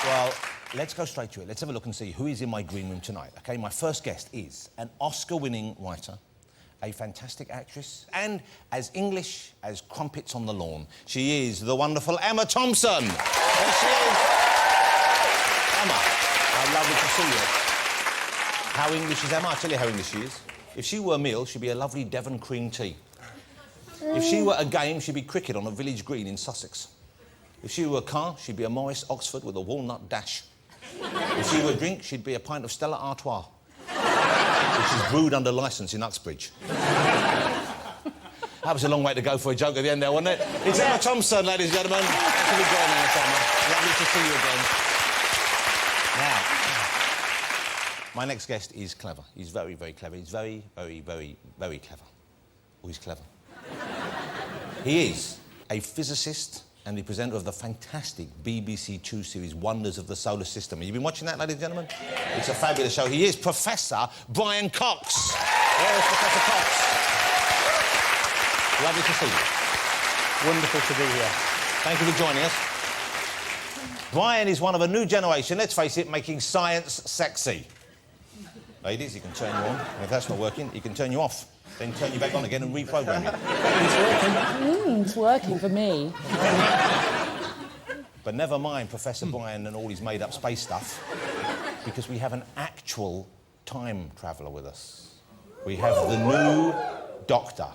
Well, let's go straight to it. Let's have a look and see who is in my green room tonight, OK? My first guest is an Oscar-winning writer, a fantastic actress, and as English as crumpets on the lawn. She is the wonderful Emma Thompson. There she is. Emma, how lovely to see you. How English is Emma? I'll tell you how English she is. If she were a meal, she'd be a lovely Devon cream tea. If she were a game, she'd be cricket on a village green in Sussex. If she were a car, she'd be a Morris Oxford with a walnut dash. If she were a drink, she'd be a pint of Stella Artois, which is brewed under licence in Uxbridge. That was a long way to go for a joke at the end there, wasn't it? It's Emma Thompson, ladies and gentlemen. Thanks for joining us, Emma. Lovely to see you again. Now, my next guest is clever. He's very, very clever. He's very, very, very, very clever. Oh, he's clever. He is a physicist and the presenter of the fantastic BBC Two series Wonders of the Solar System. Have you been watching that, ladies and gentlemen? It's a fabulous show. He is Professor Brian Cox. Where is Professor Cox? Lovely to see you. Wonderful to be here. Thank you for joining us. Brian is one of a new generation, let's face it, making science sexy. Ladies, he can turn you on, and if that's not working, he can turn you off. Then turn you back on again and reprogram you. It's working for me. But never mind Professor Brian and all his made-up space stuff, because we have an actual time traveller with us. We have the new Doctor.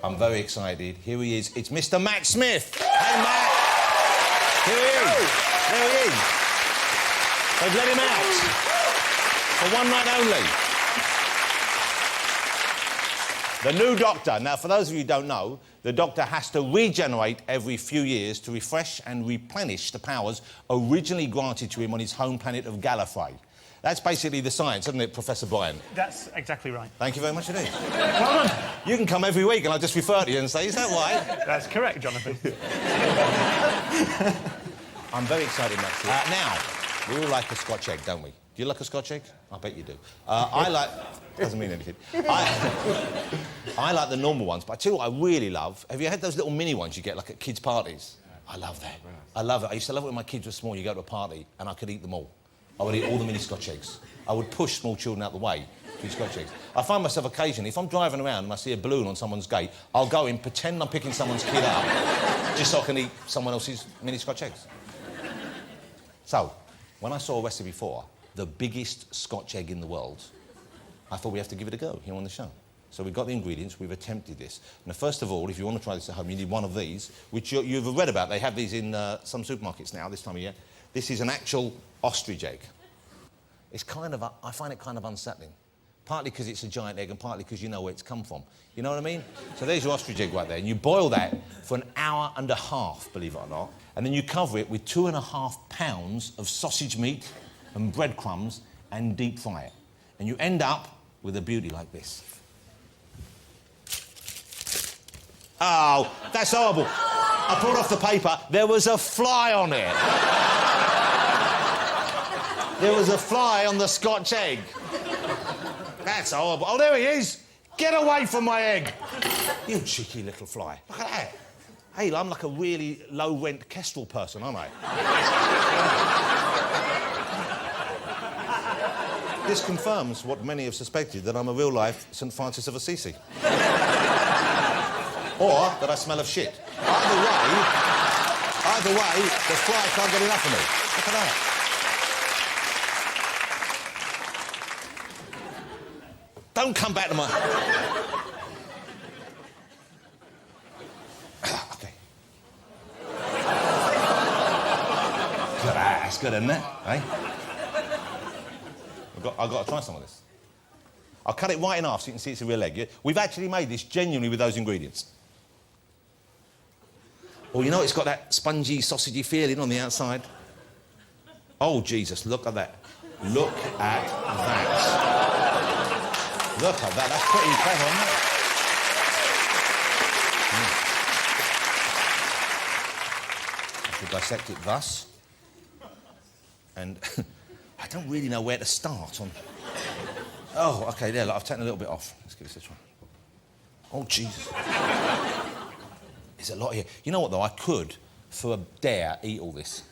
I'm very excited. Here he is. It's Mr. Matt Smith. Hey, Matt. Here he is. There he is. They've let him out. For one night only. The new Doctor. Now, for those of you who don't know, the Doctor has to regenerate every few years to refresh and replenish the powers originally granted to him on his home planet of Gallifrey. That's basically the science, isn't it, Professor Brian? That's exactly right. Thank you very much indeed. Well done. You can come every week and I'll just refer to you and say, is that right? That's correct, Jonathan. I'm very excited, Max. Now, we all like a Scotch egg, don't we? Do you like a Scotch egg? I bet you do. I like... Doesn't mean anything. I like the normal ones, but I tell you what I really love. Have you had those little mini ones you get, like, at kids' parties? I love that. I love it. I used to love it when my kids were small. You go to a party and I could eat them all. I would eat all the mini Scotch eggs. I would push small children out the way for these Scotch eggs. I find myself occasionally, if I'm driving around and I see a balloon on someone's gate, I'll go in, pretend I'm picking someone's kid up, just so I can eat someone else's mini Scotch eggs. So, when I saw a recipe for the biggest Scotch egg in the world, I thought we have to give it a go here on the show. So we've got the ingredients, we've attempted this. Now, first of all, if you want to try this at home, you need one of these, which you've read about. They have these in some supermarkets now, this time of year. This is an actual ostrich egg. It's kind of, I find it kind of unsettling. Partly because it's a giant egg and partly because you know where it's come from. You know what I mean? So there's your ostrich egg right there. And you boil that for an hour and a half, believe it or not. And then you cover it with 2.5 pounds of sausage meat and breadcrumbs and deep fry it. And you end up with a beauty like this. Oh, that's horrible. I pulled off the paper. There was a fly on it. There was a fly on the Scotch egg. That's horrible. Oh, there he is. Get away from my egg. You cheeky little fly. Look at that. Hey, I'm like a really low-rent Kestrel person, aren't I? This confirms what many have suspected, that I'm a real-life St. Francis of Assisi. Or that I smell of shit. Either way, the fly can't get enough of me. Look at that. Don't come back to my... OK. That's good, isn't it? Eh? I've got to try some of this. I'll cut it right in half so you can see it's a real egg. Yeah? We've actually made this genuinely with those ingredients. Oh, you know, it's got that spongy, sausagey feeling on the outside. Oh, Jesus, look at that. Look at that. Look at that. That's pretty clever, isn't it? I should dissect it thus. And I don't really know where to start on... Oh, OK, there, look, I've taken a little bit off. Let's give this a try. Oh, Jesus. There's a lot here. You know what, though? I could for a dare, eat all this.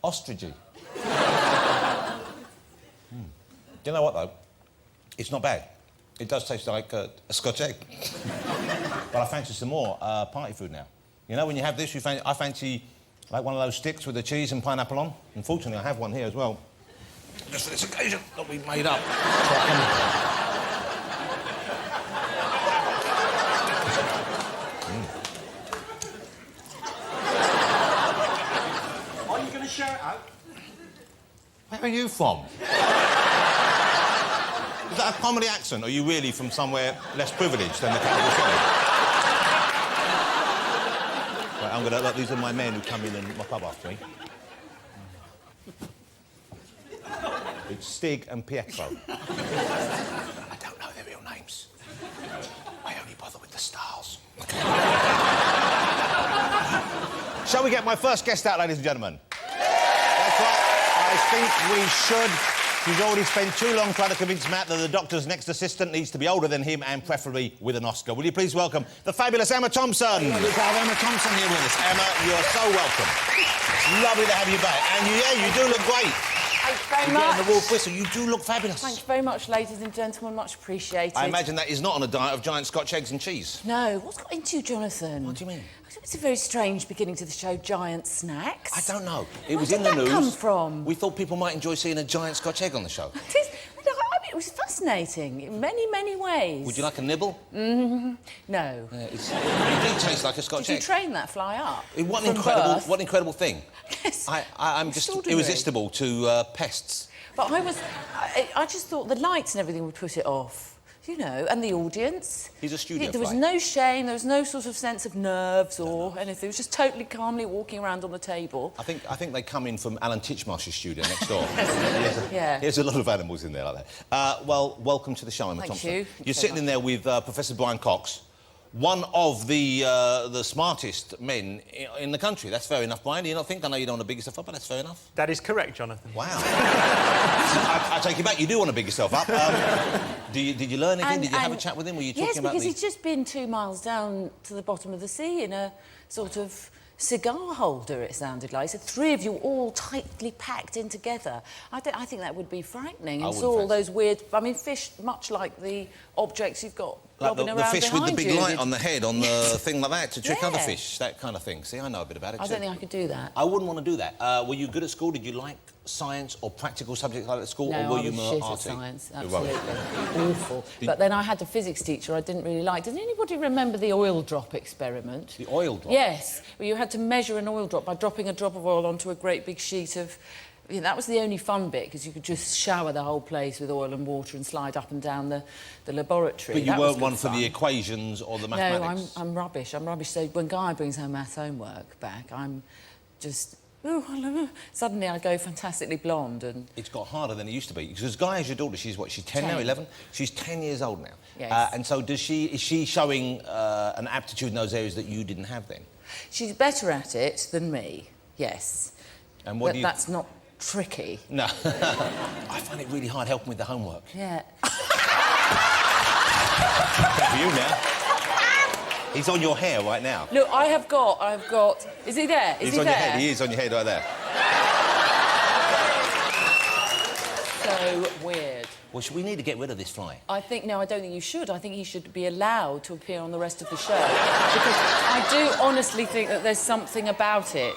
Ostrichy. Do you know what, though? It's not bad. It does taste like a Scotch egg. But I fancy some more party food now. You know, when you have this, I fancy like one of those sticks with the cheese and pineapple on. Unfortunately, I have one here as well. Just for this occasion that we made up. Are you going to share it out? Where are you from? Is that a comedy accent, or are you really from somewhere less privileged than the capital city? Right, I'm gonna... Look, these are my men who come in and mop up after me. It's Stig and Pietro. I don't know their real names. I only bother with the stars. Shall we get my first guest out, ladies and gentlemen? That's right. I think we should. She's already spent too long trying to convince Matt that the doctor's next assistant needs to be older than him and preferably with an Oscar. Will you please welcome the fabulous Emma Thompson? We have Emma Thompson here with us. Emma, you're so welcome. It's lovely to have you back. And you do look great. Thank you very much. The Wolf Whistle, you do look fabulous. Thank you very much, ladies and gentlemen. Much appreciated. I imagine that is not on a diet of giant Scotch eggs and cheese. No. What's got into you, Jonathan? What do you mean? It's a very strange beginning to the show, Giant Snacks. I don't know. It Where was did in the that news. come from? We thought people might enjoy seeing a giant Scotch egg on the show. It was fascinating in many, many ways. Would you like a nibble? No. It did taste like a Scotch Did egg. you train that fly up? What from birth? an incredible thing. Yes. I'm just Extraordinary. irresistible to pests. But I just thought the lights and everything would put it off. You know, and the audience. He's a studio There was fly. no shame, there was no sort of sense of nerves or anything. It was just totally calmly walking around on the table. I think they come in from Alan Titchmarsh's studio next door. Yeah. There's a lot of animals in there like that. Well, welcome to the show, Emma Thompson. Thank you. You're sitting in there with Professor Brian Cox, one of the smartest men in the country. That's fair enough, Brian. Do you not think? I know you don't want to big yourself up, but that's fair enough. That is correct, Jonathan. Wow. I take it back. You do want to big yourself up. Did you learn anything? Did you have a chat with him? Were you talking about Yes, because he's just been 2 miles down to the bottom of the sea in a sort of cigar holder, it sounded like. So 3 of you all tightly packed in together. I think that would be frightening. And saw all those weird... I mean, fish, much like the objects you've got bobbing around the fish with the behind big you. light on the head, on the thing like that, to trick other Yeah. fish, that kind of thing. See, I know a bit about it, I don't think I could do that. I wouldn't want to do that. Were you good at school? Did you like science or practical subjects like that at school? No, or were I you was more shit at arty? science, You're rubbish. absolutely. Awful. But then I had a physics teacher I didn't really like. Does anybody remember the oil drop experiment? The oil drop? Yes, where you had to measure an oil drop by dropping a drop of oil onto a great big sheet of... You know, that was the only fun bit, because you could just shower the whole place with oil and water and slide up and down the laboratory. But you That weren't was one good for fun. the equations or the mathematics? No, I'm rubbish. I'm rubbish. So when Guy brings home maths homework back, I'm just... Suddenly I go fantastically blonde and... It's got harder than it used to be. Because Guy is your daughter. She's what? She's 10 now, 11? She's 10 years old now. Yes. And so is she showing an aptitude in those areas that you didn't have then? She's better at it than me, yes. And what But do you... that's not tricky. No. I find it really hard helping with the homework. Yeah. For you now. He's on your hair right now. Look, I've got... Is he there? Is He's he on there? your head. He is on your head right there. So weird. Well, we need to get rid of this fly. I don't think you should. I think he should be allowed to appear on the rest of the show. Because I do honestly think that there's something about it.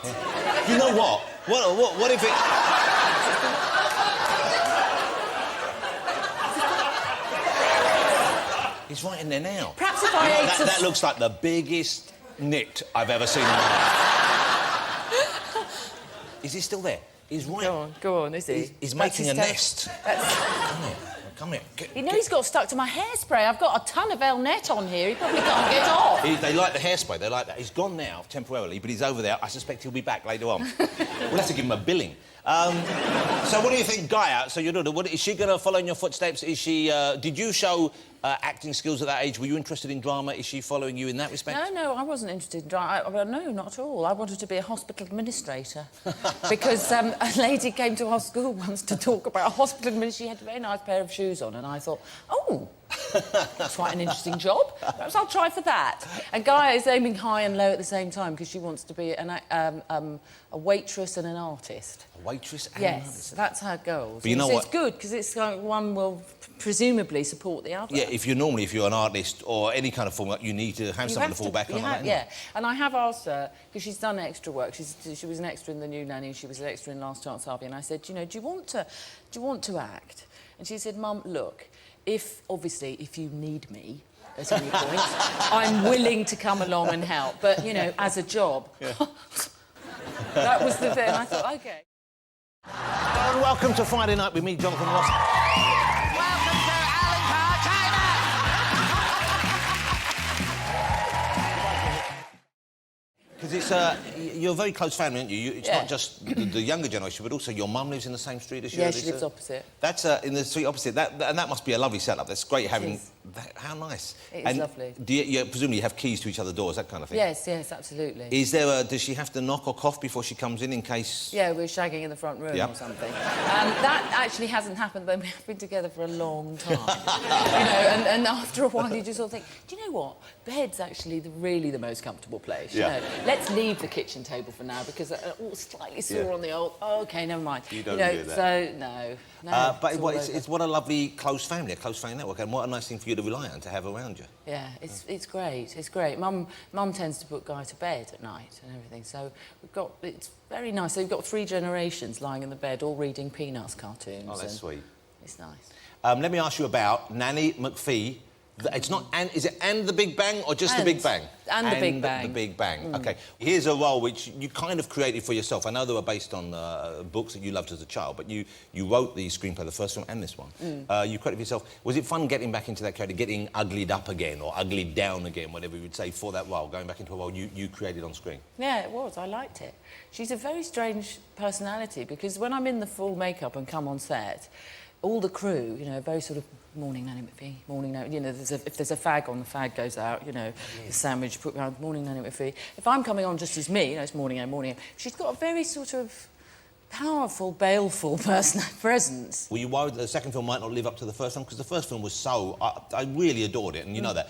You know what? What if it... He's right in there now. Perhaps if I ate that looks like the biggest nit I've ever seen in my life. Is he still there? He's right... Go on, is he? He's That's making a his nest. That's... Come here. You know he's got stuck to my hairspray. I've got a ton of Elnet on here. He probably can't get off. They like the hairspray. They like that. He's gone now temporarily, but he's over there. I suspect he'll be back later on. We'll have to give him a billing. So what do you think, Gaia? So your daughter, is she going to follow in your footsteps? Is she... did you show acting skills at that age? Were you interested in drama? Is she following you in that respect? No, I wasn't interested in drama. No, not at all. I wanted to be a hospital administrator because a lady came to our school once to talk about a hospital administrator. She had a very nice pair of shoes on, and I thought, oh, that's quite an interesting job. Perhaps I'll try for that. And Gaia is aiming high and low at the same time because she wants to be a waitress and an artist. A waitress and an artist? Yes, that's her goals. But you know what? It's good because it's like one will presumably support the other. Yeah, if you're an artist or any kind of form, you need to have something to fall back on. Yeah, and I have asked her, because she's done extra work. She was an extra in The New Nanny, she was an extra in Last Chance Harvey, and I said, you know, do you want to act? And she said, Mum, look, if you need me at any point, I'm willing to come along and help. But, you know, as a job, that was the thing. I thought, OK. And welcome to Friday Night with me, Jonathan Ross. Welcome to Alan Carr, China! Because it's you're a very close family, aren't you? It's not just the younger generation, but also your mum lives in the same street as you. Yeah, she lives opposite. That's in the street opposite. And that must be a lovely setup. That's great having that. How nice. It is lovely. Do you presumably have keys to each other's doors, that kind of thing? Yes, absolutely. Is there does she have to knock or cough before she comes in case... Yeah, we're shagging in the front room or something. That actually hasn't happened, but we've been together for a long time. You know, and after a while you just sort of think, do you know what? Bed's actually really the most comfortable place. You know? Let's leave the kitchen table for now because all slightly sore on the old... Oh, OK, never mind. You don't do that. So, no. But it's what a lovely close family network, and what a nice thing for you to rely on, to have around you. Yeah, it's great. It's great. Mum tends to put Guy to bed at night and everything, so it's very nice. So you've got 3 generations lying in the bed, all reading Peanuts cartoons. Oh, that's sweet. It's nice. Let me ask you about Nanny McPhee. It's not and is it and the Big Bang or just the Big Bang? And the Big Bang. The Big Bang. OK. Here's a role which you kind of created for yourself. I know they were based on books that you loved as a child, but you wrote the screenplay, the first film and this one. You credited yourself. Was it fun getting back into that character, getting uglied up again or uglied down again, whatever you would say, for that role, going back into a role you created on screen? Yeah, it was. I liked it. She's a very strange personality because when I'm in the full makeup and come on set, all the crew, you know, very sort of morning Nanny McPhee, morning Nanny, you know, if there's a fag on, the fag goes out, you know, the sandwich put around, morning Nanny McPhee. If I'm coming on just as me, you know, it's morning Nanny, morning Nanny. She's got a very sort of powerful, baleful presence. Were you worried that the second film might not live up to the first film? Because the first film was so... I really adored it, and you know that.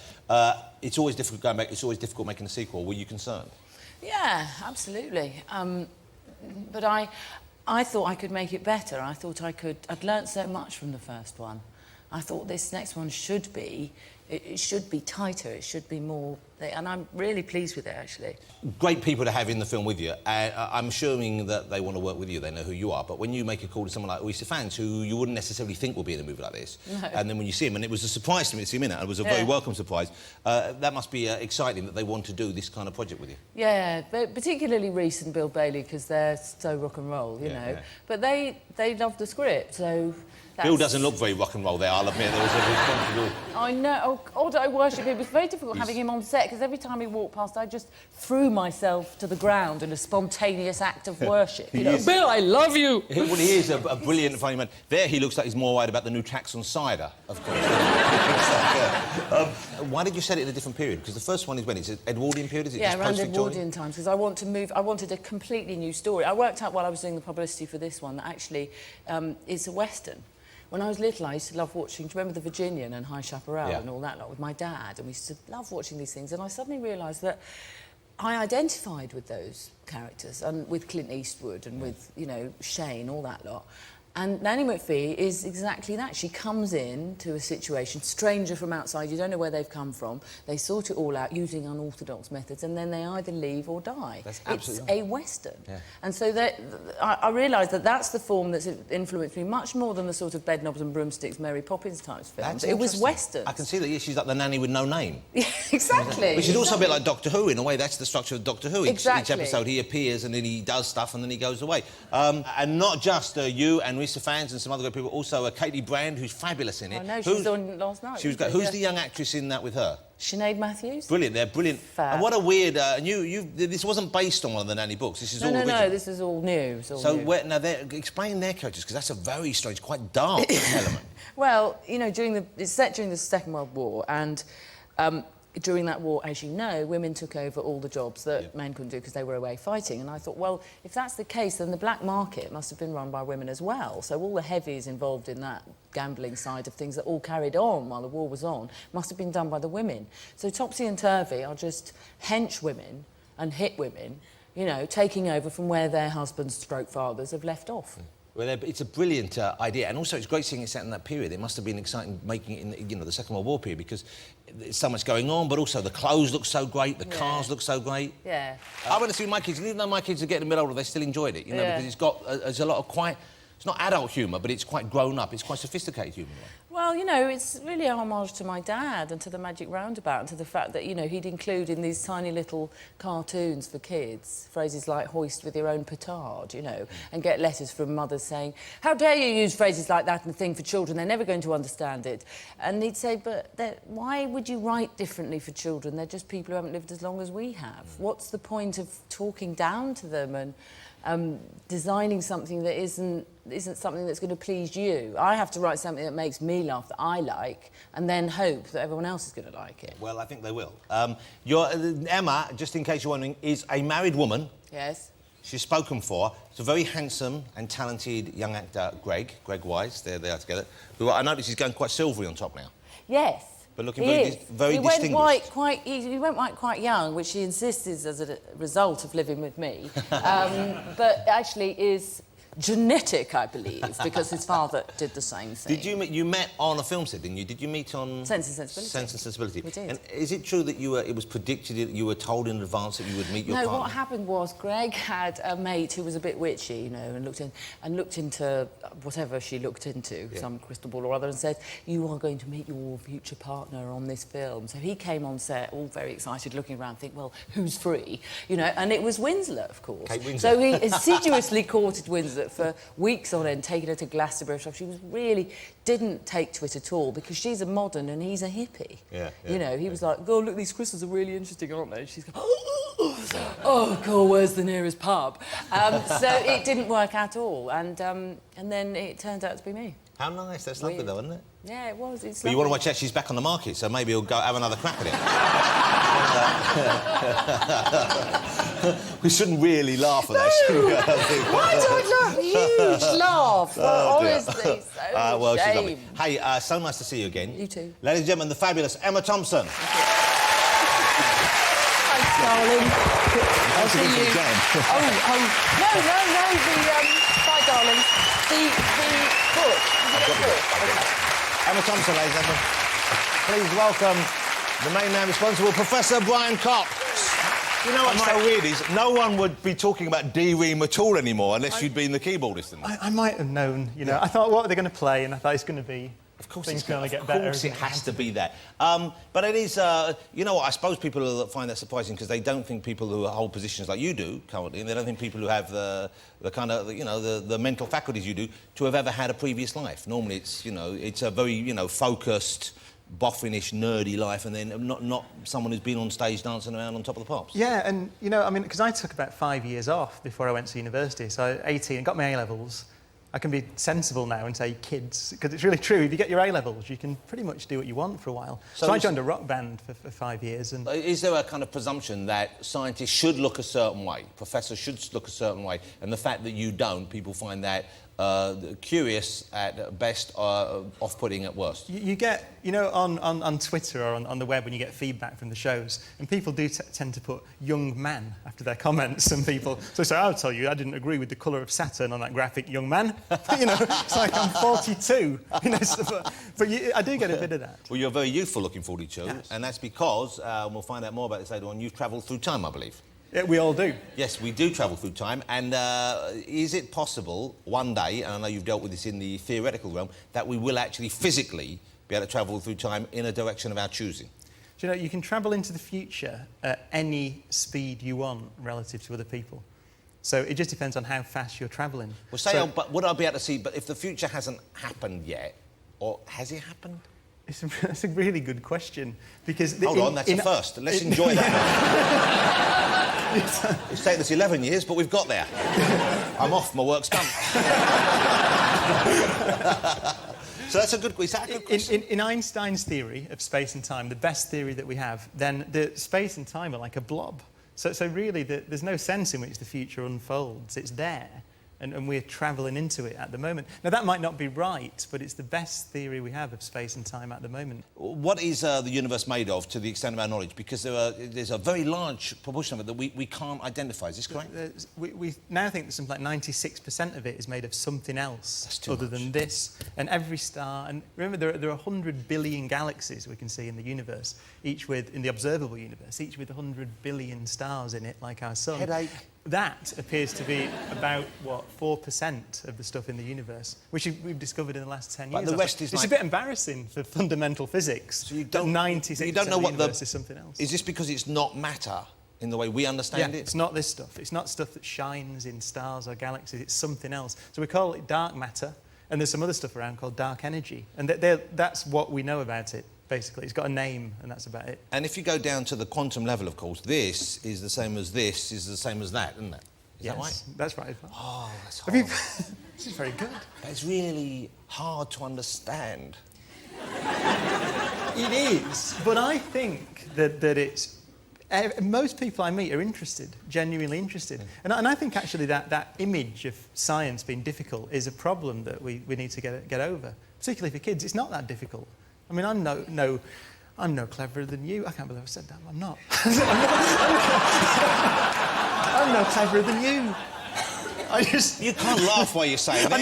It's always difficult going back, it's always difficult making a sequel. Were you concerned? Yeah, absolutely. But I thought I could make it better. I thought I'd learnt so much from the first one. I thought this next one should be tighter, it should be more... And I'm really pleased with it, actually. Great people to have in the film with you. I'm assuming that they want to work with you, they know who you are, but when you make a call to someone like Oyster fans who you wouldn't necessarily think will be in a movie like this, and then when you see him, and it was a surprise to me to see him in it, it was a very welcome surprise, that must be exciting that they want to do this kind of project with you. Yeah, but particularly Reese and Bill Bailey, because they're so rock and roll, you know. Yeah. But they love the script, so... Bill doesn't look very rock and roll there, I'll admit. There was a responsible... I know. Oh, God, I worship him. It was very difficult having him on set, because every time he walked past, I just threw myself to the ground in a spontaneous act of worship. You know, Bill, I love you! Well, he is a brilliant, funny man. There, he looks like he's more worried about the new tax on cider, of course. Why did you set it in a different period? Because the first one is when? It's an Edwardian period? Is it just around Edwardian times, because I wanted a completely new story. I worked out while I was doing the publicity for this one that actually it's a Western. When I was little, I used to love watching... Do you remember The Virginian and High Chaparral and all that lot with my dad? And we used to love watching these things. And I suddenly realised that I identified with those characters and with Clint Eastwood and with, you know, Shane, all that lot. And Nanny McPhee is exactly that. She comes in to a situation, stranger from outside, you don't know where they've come from. They sort it all out using unorthodox methods, and then they either leave or die. That's absolutely It's a Western. Yeah. And so I realised that that's the form that's influenced me much more than the sort of Bedknobs and Broomsticks, Mary Poppins types films. It was Western. I can see that she's like the nanny with no name. Yeah, exactly. Which is also a bit like Doctor Who, in a way. That's the structure of Doctor Who. Each episode he appears and then he does stuff and then he goes away. And not just you and Mr. Fans and some other good people. Also, Katie Brand, who's fabulous in it. I know, she was on last night. She was great. Who's the young actress in that with her? Sinead Matthews. Brilliant, they're brilliant. Fab. And what a weird... this wasn't based on one of the Nanny books. This is all original. No, this is all new. It's all new. Now, explain their characters, because that's a very strange, quite dark element. Well, you know, it's set during the Second World War, and during that war, as you know, women took over all the jobs that men couldn't do because they were away fighting. And I thought, well, if that's the case, then the black market must have been run by women as well. So all the heavies involved in that gambling side of things that all carried on while the war was on must have been done by the women. So Topsy and Turvy are just hench women and hit women, you know, taking over from where their husbands/fathers have left off. Well, it's a brilliant idea, and also it's great seeing it set in that period. It must have been exciting making it in, the Second World War period, because there's so much going on, but also the clothes look so great, the cars look so great. Yeah. I went to see my kids, and even though my kids are getting a bit older, they still enjoyed it, because there's a lot of quite... It's not adult humour, but it's quite grown up. It's quite sophisticated humour. Well, you know, it's really a homage to my dad and to the Magic Roundabout and to the fact that, you know, he'd include in these tiny little cartoons for kids phrases like hoist with your own petard, you know, and get letters from mothers saying, how dare you use phrases like that and thing for children, they're never going to understand it. And he'd say, but why would you write differently for children? They're just people who haven't lived as long as we have. What's the point of talking down to them and designing something that isn't something that's going to please you? I have to write something that makes me laugh, that I like, and then hope that everyone else is going to like it. Well, I think they will. Emma, just in case you're wondering, is a married woman. Yes. She's spoken for. It's a very handsome and talented young actor, Greg Wise. There they are together. Who I notice is going quite silvery on top now. Yes. But looking very distinguished. He went white quite young, which he insists is as a result of living with me. But actually is genetic, I believe, because his father did the same thing. Did you met on a film set, didn't you? Did you meet on... Sense and Sensibility. Sense and Sensibility. We did. And is it true that it was predicted that you were told in advance that you would meet your partner? No, what happened was Greg had a mate who was a bit witchy, you know, and looked into whatever she looked into, some crystal ball or other, and said, you are going to meet your future partner on this film. So he came on set, all very excited, looking around, thinking, well, who's free? You know, and it was Winslet, of course. Kate Winslet. So he assiduously courted Winslet for weeks on end, taking her to Glastonbury stuff. She didn't take to it at all, because she's a modern and he's a hippie. You know, he was like, oh, look, these crystals are really interesting, aren't they? She's going, oh, God, where's the nearest pub? So it didn't work at all, and then it turned out to be me. How nice. That's lovely, though, isn't it? Yeah, it was. It's but you want to watch out, she's back on the market, so maybe you'll go have another crack at it. We shouldn't really laugh at that, should we? Why do I laugh? Huge laugh. Honestly, so she's lovely. shame. Hey, so nice to see you again. You too. Ladies and gentlemen, the fabulous Emma Thompson. Thanks, darling. I'll see you. Bye, darling. The book. Emma Thompson, ladies and gentlemen. Please welcome the main man responsible, Professor Brian Cox. You know what's so weird is no one would be talking about D-Ream at all anymore unless you'd been the keyboardist. I might have known, you know. I thought, what are they going to play? And I thought it's going to be... Of course things going to get better. Of course it has to be that. But it is, you know what, I suppose people find that surprising because they don't think people who hold positions like you do currently, and they don't think people who have the kind of, you know, the mental faculties you do, to have ever had a previous life. Normally it's, you know, it's a very, you know, focused, boffinish, nerdy life, and then not someone who's been on stage dancing around on top of the pops. Yeah, and, you know, I mean, because I took about 5 years off before I went to university, so 18, got my A-levels. I can be sensible now and say kids, because it's really true. If you get your A-levels, you can pretty much do what you want for a while. So I joined a rock band for 5 years. And is there a kind of presumption that scientists should look a certain way, professors should look a certain way, and the fact that you don't, people find that curious at best, off-putting at worst? You get, you know, on Twitter or on the web when you get feedback from the shows, and people do tend to put young man after their comments, and people... So I'll tell you, I didn't agree with the colour of Saturn on that graphic, young man. You know, it's like I'm 42. You know, but I do get a bit of that. Well, you're very youthful looking 42, yes. And that's because, we'll find out more about this later on, you've travelled through time, I believe. Yeah, we all do. Yes, we do travel through time, and is it possible one day, and I know you've dealt with this in the theoretical realm, that we will actually physically be able to travel through time in a direction of our choosing? Do you know, you can travel into the future at any speed you want relative to other people. So it just depends on how fast you're travelling. Well, but would I be able to see? But if the future hasn't happened yet, or has it happened? That's a really good question because... Hold on, that's a first. Let's enjoy that. It's taken us 11 years, but we've got there. I'm off, my work's done. So that's a good question. In Einstein's theory of space and time, the best theory that we have, then the space and time are like a blob. So really, there's no sense in which the future unfolds. It's there, and we're travelling into it at the moment. Now, that might not be right, but it's the best theory we have of space and time at the moment. What is the universe made of, to the extent of our knowledge? Because there's a very large proportion of it that we can't identify. Is this correct? We now think that something like 96% of it is made of something else other much. than this. And every star... And remember, there are 100 billion galaxies we can see in the universe, in the observable universe, each with 100 billion stars in it, like our sun. Headache. That appears to be about, 4% of the stuff in the universe, which we've discovered in the last 10 years. But the rest is It's a bit embarrassing for fundamental physics. So you don't... 96% you don't know of the what universe is something else. Is this because it's not matter in the way we understand it? It's not this stuff. It's not stuff that shines in stars or galaxies. It's something else. So we call it dark matter, and there's some other stuff around called dark energy. And that's what we know about it, basically. It's got a name, and that's about it. And if you go down to the quantum level, of course, this is the same as this is the same as that, isn't it? Is that right? That's right. Oh, that's hard. This is very good. It's really hard to understand. It is, but I think that it's... most people I meet are interested, genuinely interested. And I think actually that image of science being difficult is a problem that we need to get over, particularly for kids. It's not that difficult. I mean, I'm no cleverer than you. I can't believe I said that. I'm not. I'm no cleverer than you. You can't laugh while you're saying it.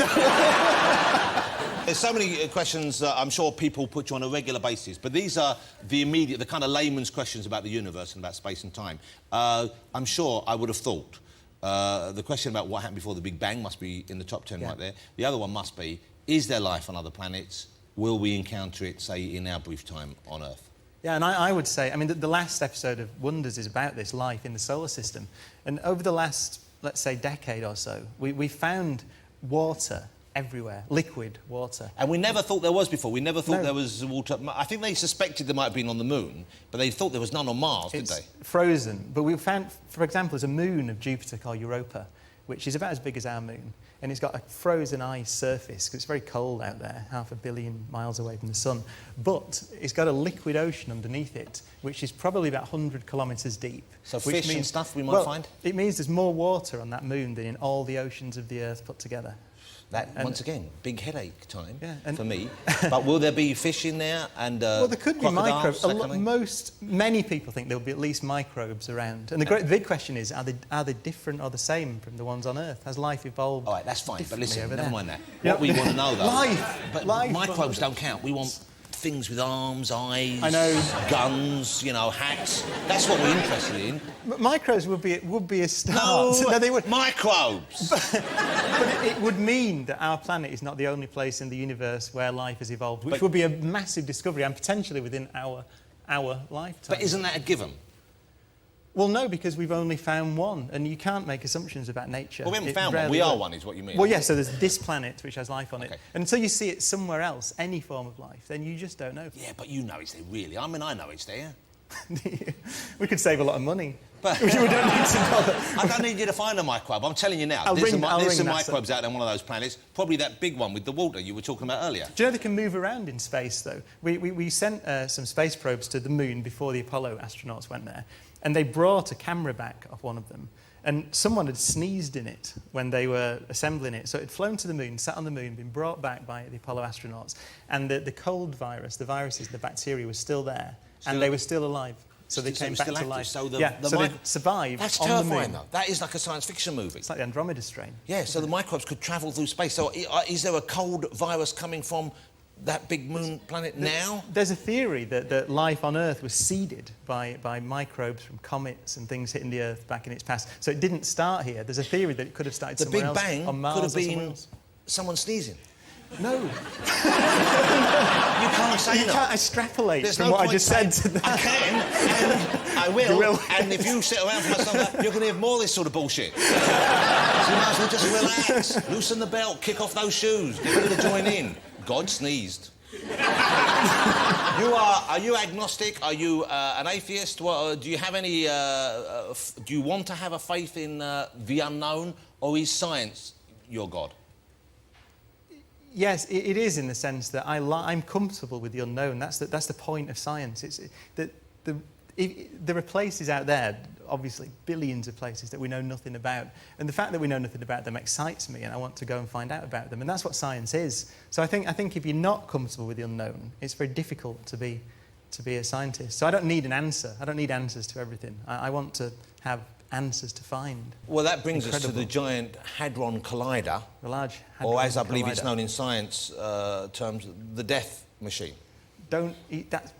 There's so many questions that I'm sure people put you on a regular basis, but these are the kind of layman's questions about the universe and about space and time. I'm sure I would have thought the question about what happened before the Big Bang must be in the top 10 right there. The other one must be, is there life on other planets? Will we encounter it, say, in our brief time on Earth? Yeah, and I would say, I mean, the last episode of Wonders is about this, life in the solar system. And over the last, let's say, decade or so, we found water everywhere, liquid water. And we never thought there was before. We never thought there was water. I think they suspected there might have been on the moon, but they thought there was none on Mars, did they? Frozen. But we found, for example, there's a moon of Jupiter called Europa, which is about as big as our moon. And it's got a frozen ice surface, because it's very cold out there, 500 million miles away from the sun. But it's got a liquid ocean underneath it, which is probably about 100 kilometres deep. So fish and stuff we might find? It means there's more water on that moon than in all the oceans of the Earth put together. Once again, big headache time and for me. But will there be fish in there and well, there could be microbes. Many people think there will be at least microbes around. And the big question is, are they different or the same from the ones on Earth? Has life evolved? All right, that's fine. But listen, never mind that. Yep. What we want to know, though... life. Microbes don't count. We want things with arms, eyes... I know. Guns, hats. That's what we're interested in. Microbes would be a start. No, they would. Microbes! But it would mean that our planet is not the only place in the universe where life has evolved, which would be a massive discovery and potentially within our lifetime. But isn't that a given? Well, no, because we've only found one, and you can't make assumptions about nature. Well, we haven't found one. We are one, is what you mean. Well, yeah, so there's this planet which has life on it. And until you see it somewhere else, any form of life, then you just don't know. Yeah, but you know it's there, really. I mean, I know it's there. We could save a lot of money. But we don't need to bother. I don't need you to find a microbe. I'm telling you now. There's some microbes out there on one of those planets. Probably that big one with the water you were talking about earlier. Do you know they can move around in space, though? We sent some space probes to the moon before the Apollo astronauts went there. And they brought a camera back of one of them. And someone had sneezed in it when they were assembling it. So it had flown to the moon, sat on the moon, been brought back by the Apollo astronauts. And the cold virus, the viruses, the bacteria was still there. And they were still alive. So they came back to life. So they survived That's on the terrifying, moon. though. That is like a science fiction movie. It's like the Andromeda strain. Yeah, so the microbes could travel through space. So is there a cold virus coming from that big moon planet now? There's a theory that life on Earth was seeded by microbes from comets and things hitting the Earth back in its past. So it didn't start here. There's a theory that it could have started somewhere else. The Big Bang on Mars could have been else. someone sneezing. No. You can't say You no. can't extrapolate There's from no what I point just said saying, to that. I can, and I will. You will. And if you sit around for much longer, you're going to have more of this sort of bullshit. So you might as well just relax, loosen the belt, kick off those shoes, get rid of the join in. God sneezed. Are you agnostic? Are you an atheist? What, do you have any? Do you want to have a faith in the unknown, or is science your God? Yes, it is in the sense that I'm comfortable with the unknown. That's the point of science. There are places out there, obviously billions of places that we know nothing about, and the fact that we know nothing about them excites me, and I want to go and find out about them, and that's what science is. So I think if you're not comfortable with the unknown, it's very difficult to be a scientist. So I don't need an answer. I don't need answers to everything. I want to have answers to find. Well, that brings us to the giant Hadron Collider, the large Hadron or as I believe Collider. it's known in science terms, the death machine. Don't eat that.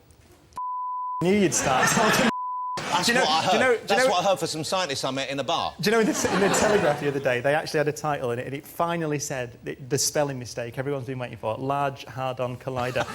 Knew you'd start talking. That's what I heard. That's what I heard for some scientists I met in a bar. Do you know in the Telegraph the other day, they actually had a title in it, and it finally said the spelling mistake everyone's been waiting for: Large Hadron Collider.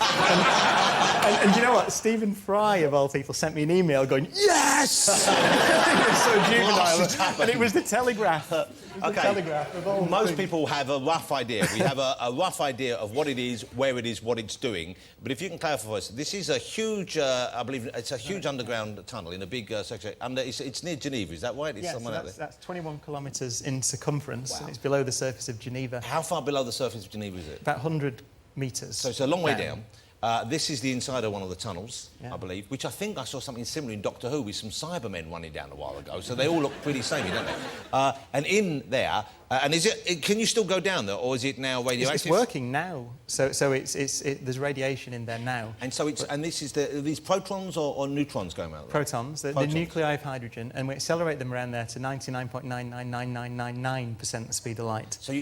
and do you know what? Stephen Fry, of all people, sent me an email going, "Yes!" It was so juvenile, and it was the Telegraph. Okay. Telegraph of all Most things. people have a rough idea. We have a rough idea of what it is, where it is, what it's doing. But if you can clarify for us, this is a huge, I believe, it's a huge underground tunnel in a big section. It's near Geneva, is that right? It's Yeah, somewhere out there. that's 21 kilometres in circumference, Wow. and it's below the surface of Geneva. How far below the surface of Geneva is it? About 100 metres. So it's a long way down. This is the inside of one of the tunnels, Yeah. I believe, which I think I saw something similar in Doctor Who with some Cybermen running down a while ago. So they all look pretty samey, don't they? And in there, and can you still go down there, or is it now radioactive? It's working now, so there's radiation in there now. And so this is are these protons or neutrons going out there? Protons, the nuclei of hydrogen, and we accelerate them around there to 99.999999% the speed of light. So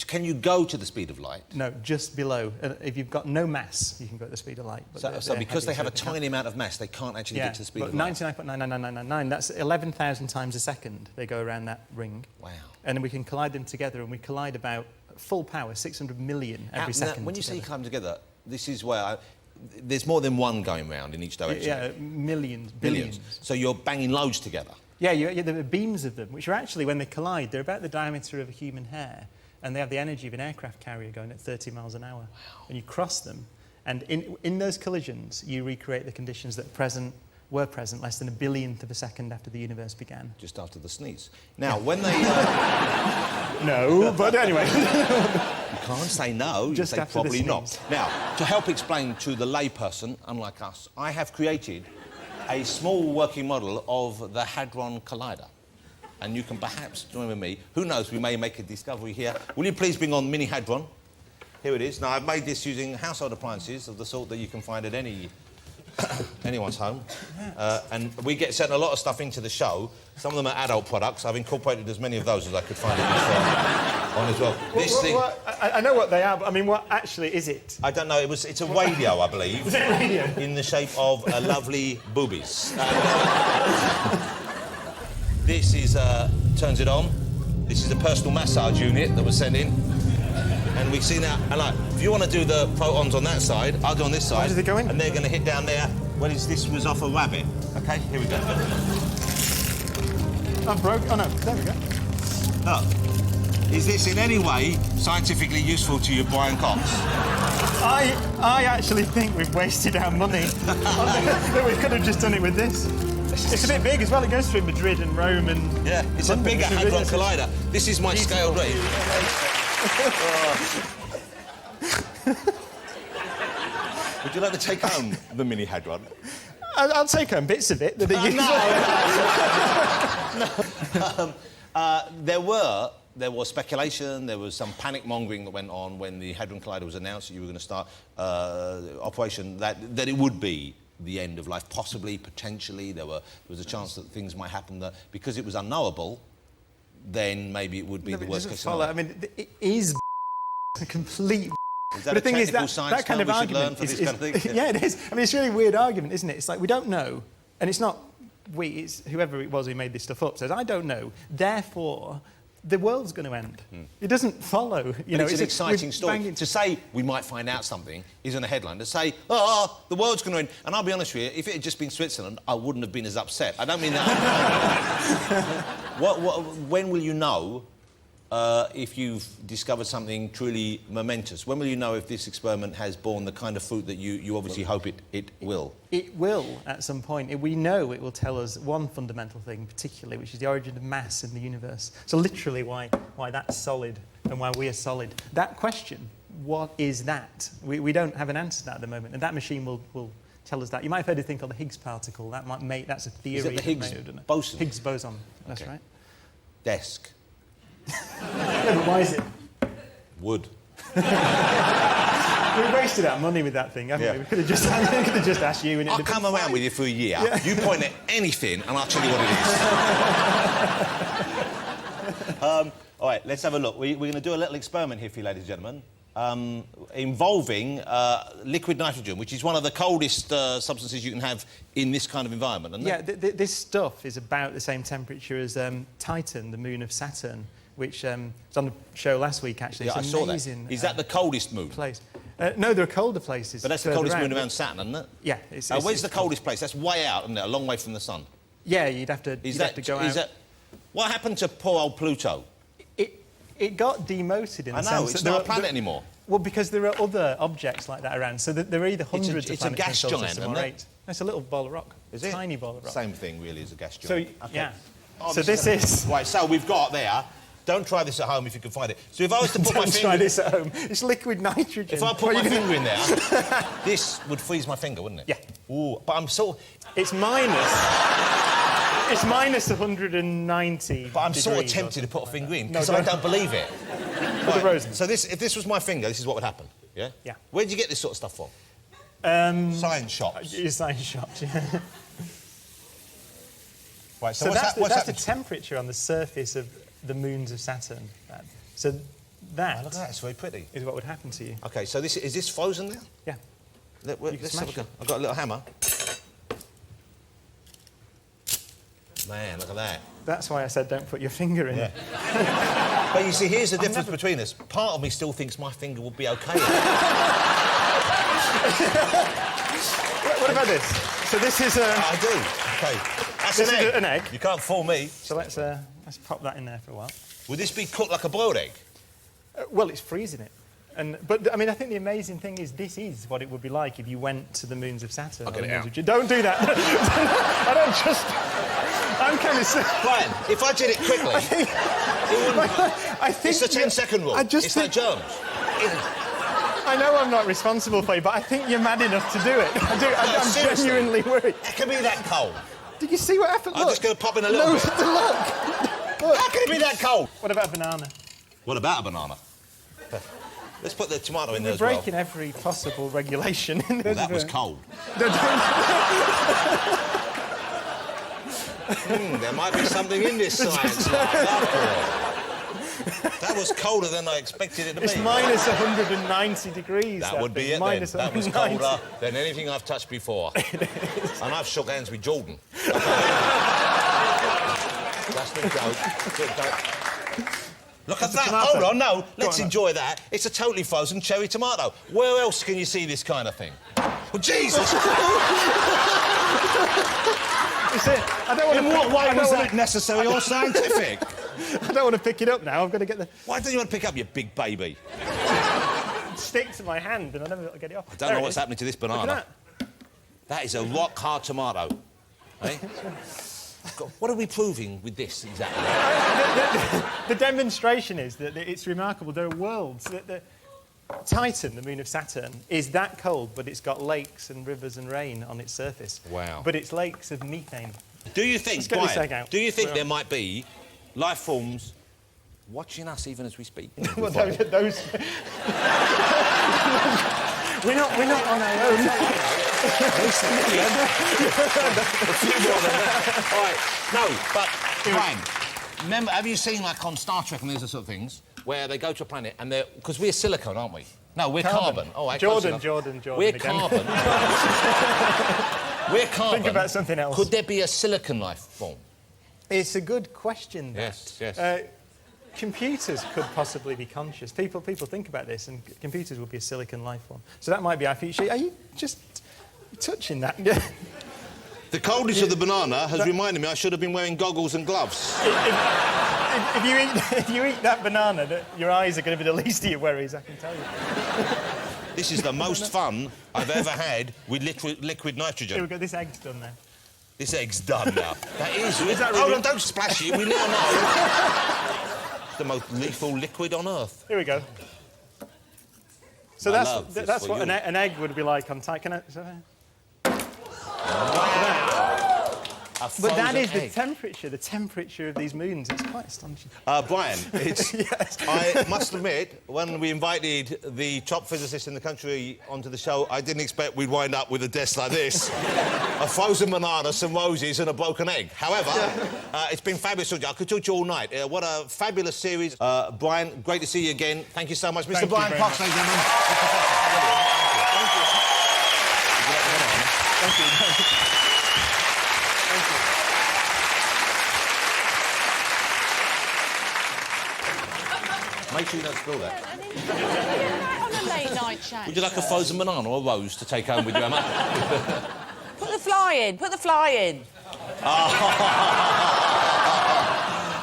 can you go to the speed of light? No, just below. If you've got no mass, you can go at the speed of light. But So because they have a heavy, tiny amount of mass, they can't actually get to the speed but of light. 99.999999, that's 11,000 times a second they go around that ring. Wow. And then we can collide them together, and we collide about full power, 600 million every second. When you together. say come together, this is where there's more than one going round in each direction. Yeah, millions, billions. So you're banging loads together. Yeah, there are beams of them, which are actually, when they collide, they're about the diameter of a human hair, and they have the energy of an aircraft carrier going at 30 miles an hour. Wow. And you cross them, and in those collisions, you recreate the conditions that were present less than a billionth of a second after the universe began. Just after the sneeze. Now, when they... No, but anyway. You can't say no, Just you say after the probably not. sneeze. Now, to help explain to the layperson, unlike us, I have created a small working model of the Hadron Collider. And you can perhaps join with me. Who knows, we may make a discovery here. Will you please bring on Mini Hadron? Here it is. Now, I've made this using household appliances of the sort that you can find at anyone's home. And we get sent a lot of stuff into the show. Some of them are adult products. I've incorporated as many of those as I could find on as well. I know what they are, but I mean, what actually is it? I don't know. It's a radio, I believe. Is it a radio? In the shape of lovely boobies. This is turns it on. This is a personal massage unit that was sent in. And we see now, and if you want to do the protons on that side, I'll do on this side. Where do they go in? And they're going to hit down there. Well, this was off a rabbit. Okay, here we go. I'm broke. Oh no, there we go. Look, is this in any way scientifically useful to you, Brian Cox? I actually think we've wasted our money. That we could have just done it with this. It's a bit big as well. It goes through Madrid and Rome and... Yeah, it's London. a bigger Hadron Collider. This is my scale rate. Would you like to take home the Mini Hadron? I'll take home bits of it. That There was speculation, there was some panic mongering that went on when the Hadron Collider was announced that you were going to start operation, that it would be the end of life, possibly, potentially. There was a chance that things might happen that, because it was unknowable, then maybe it would be the worst case scenario. I mean, it is a complete... Is that but the thing is that kind of we should learn argument for this kind of thing? Yeah, it is. I mean, it's a really weird argument, isn't it? It's like we don't know, and it's not we. It's whoever it was who made this stuff up says I don't know. Therefore, the world's going to end. It doesn't follow. You know, it's an exciting story. To say we might find out something isn't a headline. To say, oh, the world's going to end. And I'll be honest with you, if it had just been Switzerland, I wouldn't have been as upset. I don't mean that. When will you know if you've discovered something truly momentous? When will you know if this experiment has borne the kind of fruit that you obviously hope it will? It will, at some point. We know it will tell us one fundamental thing, particularly, which is the origin of mass in the universe. So literally why that's solid and why we are solid. That question, what is that? We don't have an answer to that at the moment, and that machine will tell us that. You might have heard a thing called the Higgs particle. That's a theory. Is it the Higgs boson? Higgs boson, that's right. Desk. No, but why is it? Wood. We wasted our money with that thing, haven't we? We could have just asked you. And I'll come around with you for a year. Yeah. You point at anything, and I'll tell you what it is. All right, let's have a look. We're going to do a little experiment here for you, ladies and gentlemen, involving liquid nitrogen, which is one of the coldest substances you can have in this kind of environment. Isn't it? This stuff is about the same temperature as Titan, the moon of Saturn, which was on the show last week, actually. Yeah, it's I amazing, saw that. Is that the coldest moon? Place. No, there are colder places. But that's the coldest moon around Saturn, isn't it? Yeah. Where's the coldest place? That's way out, isn't it? A long way from the sun. Yeah, you'd have to go out. What happened to poor old Pluto? It got demoted in the sense that... I know, it's not a planet anymore. Well, because there are other objects like that around. So there are either hundreds of planets. It's a gas giant, isn't it? It's a little ball of rock. Is it? Tiny ball of rock. Same thing, really, as a gas giant. So, okay. Yeah. Oh, so this is... Right, so we've got there... Don't try this at home if you can find it. So if I was to put my finger... Don't try this at home. It's liquid nitrogen. If I put my finger in there, this would freeze my finger, wouldn't it? Yeah. Ooh, but I'm sort of... It's minus... It's minus 190 But I'm sort of tempted to put a finger in, because I don't believe it. Right. So if this was my finger, this is what would happen, yeah? Yeah. Where did you get this sort of stuff from? Science shops. Science shops, yeah. Right, so that's the temperature on the surface of the moons of Saturn. So that... Oh, look at that, it's very pretty. ...is what would happen to you. OK, so is this frozen now? Yeah. Let's have a go. I've got a little hammer. Man, look at that. That's why I said don't put your finger in it. But you see, here's the difference between us. Part of me still thinks my finger would be OK. What about this? So this is a... I do. OK. That's an egg. You can't fool me. So let's pop that in there for a while. Would this be cooked like a boiled egg? Well, it's freezing it. But, I mean, I think the amazing thing is this is what it would be like if you went to the moons of Saturn. I'll get it out. Don't do that. I don't trust... I'm kind of... Brian, if I did it quickly, I think it's the 10-second rule. It's like germs. I know I'm not responsible for you, but I think you're mad enough to do it. I'm genuinely worried. How can it be that cold? Did you see what happened? I'm just going to pop in a little bit. Look. How can it be that cold? What about a banana? What about a banana? Let's put the tomato in there as well. We're breaking every possible regulation. Well, that was cold. There might be something in this science lab, after all. That was colder than I expected it to be. It's minus 190 degrees. That would be it then. That was colder than anything I've touched before. And I've shook hands with Jordan. That's the joke. Look at that. Hold on, no. Let's enjoy that. It's a totally frozen cherry tomato. Where else can you see this kind of thing? Well, Jesus! In what way was that necessary or scientific? I don't want to pick it up now. I've got to get the... Why don't you want to pick up, you big baby? It sticks to my hand and I never got to get it off. I don't know what's happening to this banana. Look at that is a rock-hard tomato. Eh? What are we proving with this, exactly? The demonstration is that it's remarkable. There are worlds. Titan, the moon of Saturn, is that cold, but it's got lakes and rivers and rain on its surface. Wow. But it's lakes of methane. Do you think, Brian, there might be life forms watching us even as we speak? Well, those... we're not on our own. All right. No, but, Brian, remember, have you seen, like, on Star Trek and these sort of things, where they go to a planet and they're... Because we're silicon, aren't we? No, we're carbon. Oh, right, Jordan. We're carbon. We're carbon. Think about something else. Could there be a silicon life form? It's a good question. Yes. computers could possibly be conscious. People think about this, and computers would be a silicon life form. So that might be our future. Are you just touching that? The coldness of the banana has reminded me I should have been wearing goggles and gloves. If you eat that banana, your eyes are going to be the least of your worries, I can tell you. This is the most fun I've ever had with liquid nitrogen. Here we go, this egg's done now. This egg's done now. That is that really... Hold on, don't splash it. We now know. It's the most lethal liquid on Earth. Here we go. So that's what an egg would be like on tight. Can I... But that is the temperature of these moons. It's quite astonishing. Brian, it's... Yes. I must admit, when we invited the top physicist in the country onto the show, I didn't expect we'd wind up with a desk like this. A frozen banana, some roses and a broken egg. However, it's been fabulous. I could talk to you all night. What a fabulous series. Brian, great to see you again. Thank you so much. Mr. Brian Cox, ladies and gentlemen. Thank you. Make sure you don't spill that. On a late night chat. Would you like a frozen banana or a rose to take home with you, Emma? Put the fly in. Put the fly in.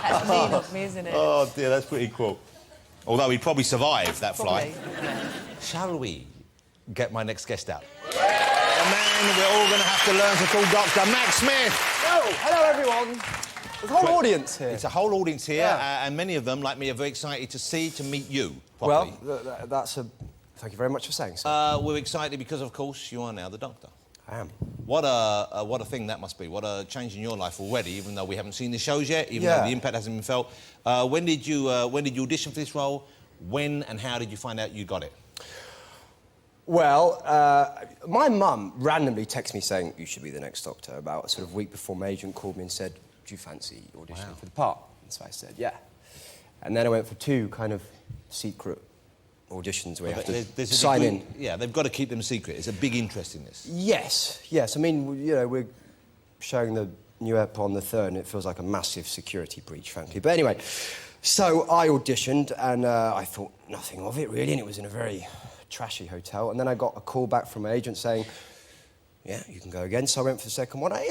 That's mean of me, isn't it? Oh dear, that's pretty cool. Although he'd probably survive that fly. Probably. Shall we get my next guest out? The man we're all going to have to learn to call Dr. Max Smith. Oh, hello everyone. There's a whole audience here. It's a whole audience here, and many of them, like me, are very excited to meet you properly. Well, that's a... Thank you very much for saying so. We're excited because, of course, you are now the Doctor. I am. What a thing that must be. What a change in your life already, even though we haven't seen the shows yet, even though the impact hasn't been felt. When did you audition for this role? When and how did you find out you got it? Well, my mum randomly texted me saying, you should be the next Doctor, about a sort of week before my agent called me and said, do you fancy auditioning for the part? And so I said, yeah. And then I went for 2 kind of secret auditions where you have to sign in. Yeah, they've got to keep them secret. There's a big interest in this. Yes. I mean, you know, we're showing the new ep on the 3rd and it feels like a massive security breach, frankly. But anyway, so I auditioned and I thought nothing of it, really, and it was in a very trashy hotel. And then I got a call back from my agent saying, yeah, you can go again. So I went for the second one. I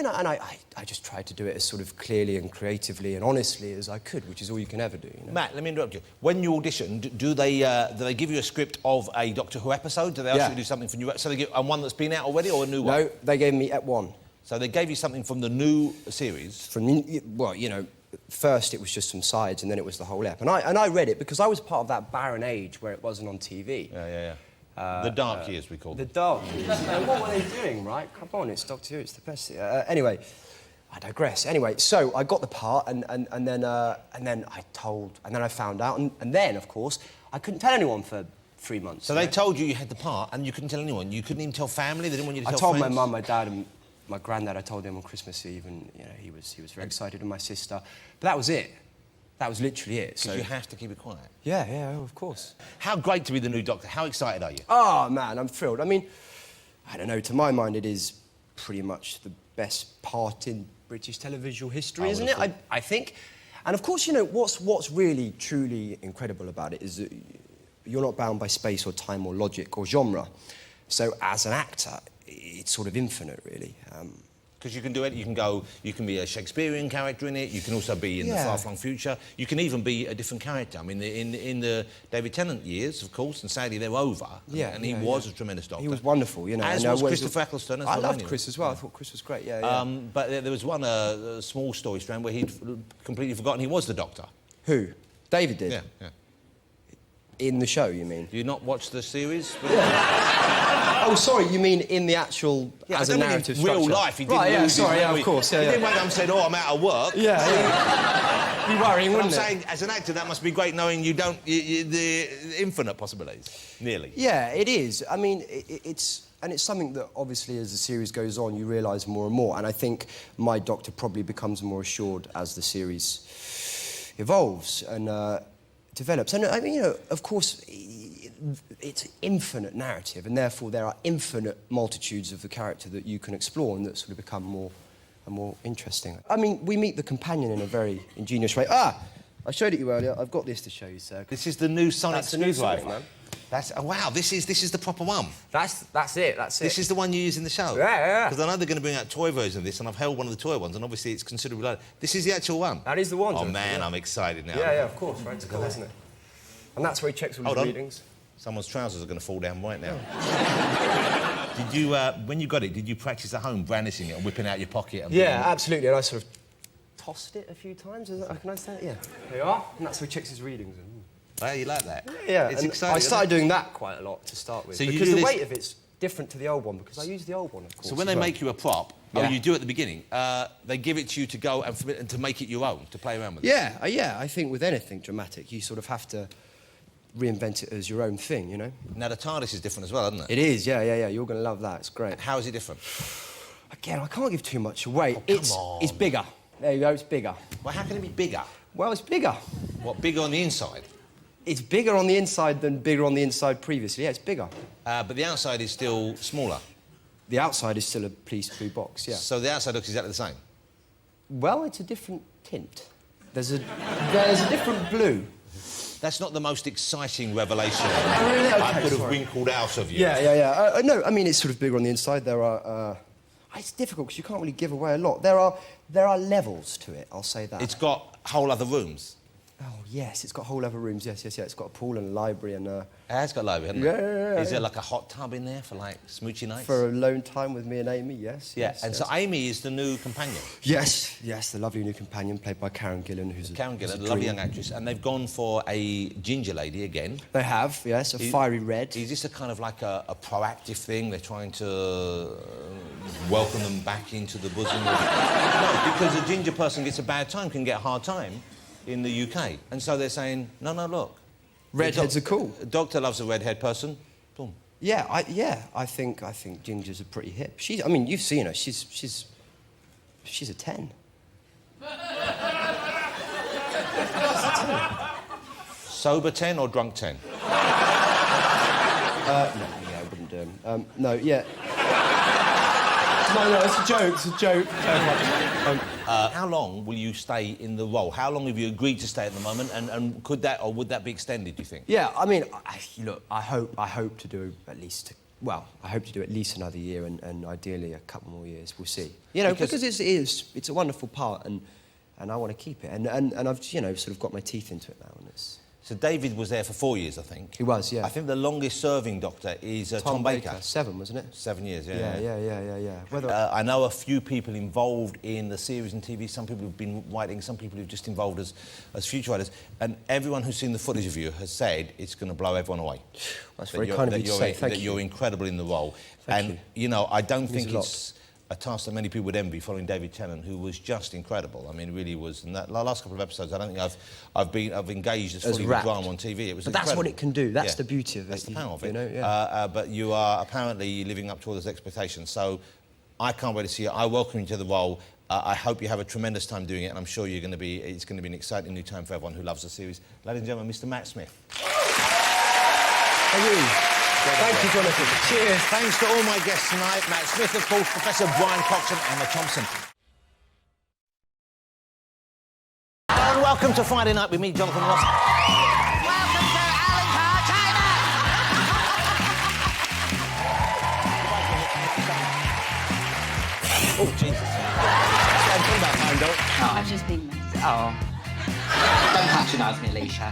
just tried to do it as sort of clearly and creatively and honestly as I could, which is all you can ever do, you know? Matt, let me interrupt you. When you audition, do they give you a script of a Doctor Who episode? Do they ask you to do something from new... So they give one that's been out already or a new one? No, they gave me Ep 1. So they gave you something from the new series? Well, you know, first it was just some sides and then it was the whole ep. And I read it because I was part of that barren age where it wasn't on TV. Yeah. The dark years, we call them. The dark years. What were they doing, right? Come on, it's Doctor Who, it's the best. Anyway, I digress. Anyway, so I got the part, and then I found out, and then, of course, I couldn't tell anyone for 3 months. So they told you had the part, and you couldn't tell anyone? You couldn't even tell family? They didn't want you to tell friends? I friends? told my mum, my dad, and my granddad. I told them on Christmas Eve, and you know, he was very excited, and my sister. But that was it. That was literally it. So you have to keep it quiet? Yeah, of course. How great to be the new Doctor. How excited are you? Oh, man, I'm thrilled. I mean, I don't know, to my mind, it is pretty much the best part in British television history, isn't it? I think. And, of course, you know, what's really, truly incredible about it is that you're not bound by space or time or logic or genre. So, as an actor, it's sort of infinite, really. Because you can do it, you can be a Shakespearean character in it, you can also be in the far-flung future, you can even be a different character. I mean, in the David Tennant years, of course, and sadly they're over, and he was a tremendous Doctor. He was wonderful, you know. As was Christopher Eccleston as well. I loved Chris as well, I thought Chris was great, But there was one small story strand where he'd completely forgotten he was the Doctor. Who? David did? Yeah. In the show, you mean? Do you not watch the series? Oh, sorry, you mean in the actual, as a narrative structure? Real life, he didn't lose his memory. Of course, He didn't wake up and said, oh, I'm out of work. Yeah. Be worrying, wouldn't it? I'm saying, as an actor, that must be great knowing you don't... the infinite possibilities, nearly. Yeah, it is. I mean, it's something that, obviously, as the series goes on, you realise more and more. And I think my Doctor probably becomes more assured as the series evolves and develops. And, I mean, you know, of course... It's infinite narrative, and therefore there are infinite multitudes of the character that you can explore and that sort of become more and more interesting. I mean, we meet the companion in a very ingenious way. I showed it you earlier. I've got this to show you, sir. This is the new Sonic That's the new screwdriver. Sonic, man. That's wow. This is the proper one. That's it. That's it. This is the one you use in the show. Yeah. Because I know they're going to bring out a toy version of this, and I've held one of the toy ones, and obviously it's considerably larger. This is the actual one. That is the one. Oh man, I'm excited now. Yeah, of course, right? It's cool, isn't it? And that's where he checks all his readings. Someone's trousers are going to fall down right now. Did you, when you got it, did you practice at home brandishing it and whipping out your pocket? And Absolutely. And I sort of tossed it a few times. Can I say that? Yeah. There you are. And that's where he checks his readings. Oh, you like that? Yeah. It's and exciting. I started doing that quite a lot to start with. So because the weight of it's different to the old one, because I use the old one, of course. So when they make you a prop, you do at the beginning, they give it to you to go and to make it your own, to play around with it. Yeah. I think with anything dramatic, you sort of have to reinvent it as your own thing, you know? Now, the TARDIS is different as well, isn't it? It is, yeah. You're going to love that. It's great. How is it different? Again, I can't give too much away. Oh, come on. It's bigger. There you go, it's bigger. Well, how can it be bigger? Well, it's bigger. What, bigger on the inside? It's bigger on the inside than bigger on the inside previously. Yeah, it's bigger. But the outside is still smaller. The outside is still a police blue box, yeah. So the outside looks exactly the same? Well, it's a different tint. There's a different blue. That's not the most exciting revelation Really? Okay, I could have winkled out of you. Yeah. No, I mean, it's sort of bigger on the inside. There are... It's difficult because you can't really give away a lot. There are levels to it, I'll say that. It's got whole other rooms. Oh, yes, it's got whole other rooms, yes. It's got a pool and a library and... It has got a library, hasn't it? Yeah. Is there like a hot tub in there for, like, smoochy nights? For alone time with me and Amy, yes. So Amy is the new companion? Yes, the lovely new companion played by Karen Gillan, who's a lovely young actress. And they've gone for a ginger lady again. They have, yes, a fiery red. Is this a kind of like a proactive thing? They're trying to welcome them back into the bosom of... No, because a ginger person gets a bad time, can get a hard time in the UK. And so they're saying, no, look. Redheads are cool. A doctor loves a redhead person. Boom. Yeah, I think gingers are pretty hip. I mean, you've seen her. She's a 10. Sober 10 or drunk 10? No, I wouldn't do them. No, yeah. No, it's a joke. How long will you stay in the role? How long have you agreed to stay at the moment? And could that, or would that be extended, do you think? Yeah, I mean, look, I hope to do at least... Well, I hope to do at least another year and ideally a couple more years. We'll see. You know, because it's a wonderful part and I want to keep it. And I've, sort of got my teeth into it now. And it's... So David was there for 4 years, I think. He was, yeah. I think the longest-serving doctor is Tom Baker. 7, wasn't it? 7 years, Yeah. I know a few people involved in the series and TV. Some people have been writing, some people who've just involved as future writers. And everyone who's seen the footage of you has said it's going to blow everyone away. That's very kind of you to say. Thank you. That you're incredible in the role. Thank you. I don't think it's a task that many people would envy following David Tennant, who was just incredible. I mean, really was. And that last couple of episodes, I don't think I've engaged as fully with drama on TV. It was But that's what it can do. That's the beauty of it. That's the power of it. You know, but you are apparently living up to all those expectations. So I can't wait to see it. I welcome you to the role. I hope you have a tremendous time doing it, and I'm sure it's going to be an exciting new time for everyone who loves the series. Ladies and gentlemen, Mr. Matt Smith. Thank you. Thank you, Jonathan. Cheers. Thanks to all my guests tonight. Matt Smith, of course, Professor Brian Cox and Emma Thompson. And welcome to Friday Night with me, Jonathan Ross. Welcome to Alan Carr, China! Oh, Jesus. What about mine, don't? Oh, I've just been... Oh. Don't patronise me, Alicia.